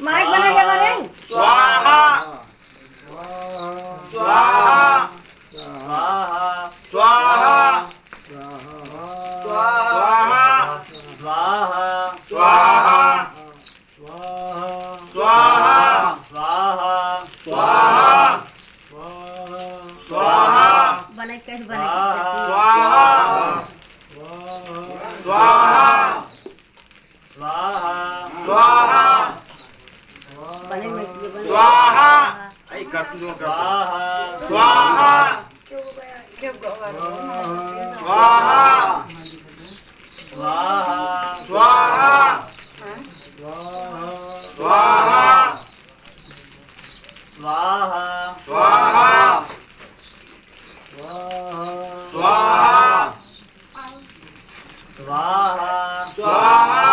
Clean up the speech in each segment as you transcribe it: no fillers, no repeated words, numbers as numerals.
mic बना दे बारे स्वाहा स्वाहा स्वाहा स्वाहा स्वाहा स्वाहा स्वाहा स्वाहा स्वाहा स्वाहा बने कैसे बने स्वाहा स्वाहा स्वाहा बने में स्वाहा आई कर तू स्वाहा स्वाहा स्वाहा स्वाहा स्वाहा स्वाहा स्वाहा स्वाहा स्वाहा स्वाहा स्वाहा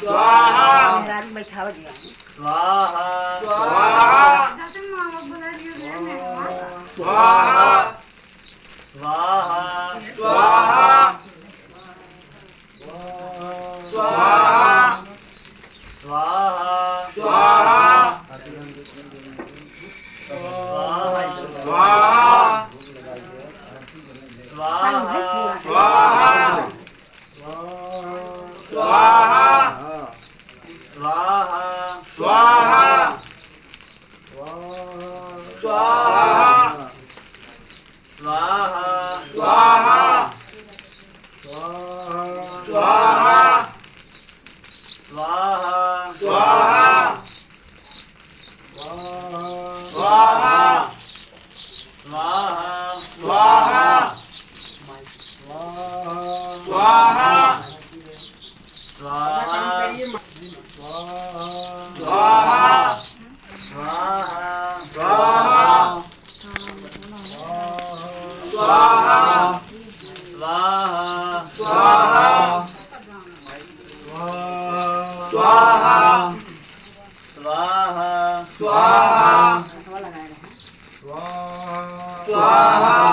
स्वाहा रात बैठाव दिया स्वाहा स्वाहा स्वाहा स्वाहा स्वाहा स्वाहा स्वाहा स्वाहा स्वाहा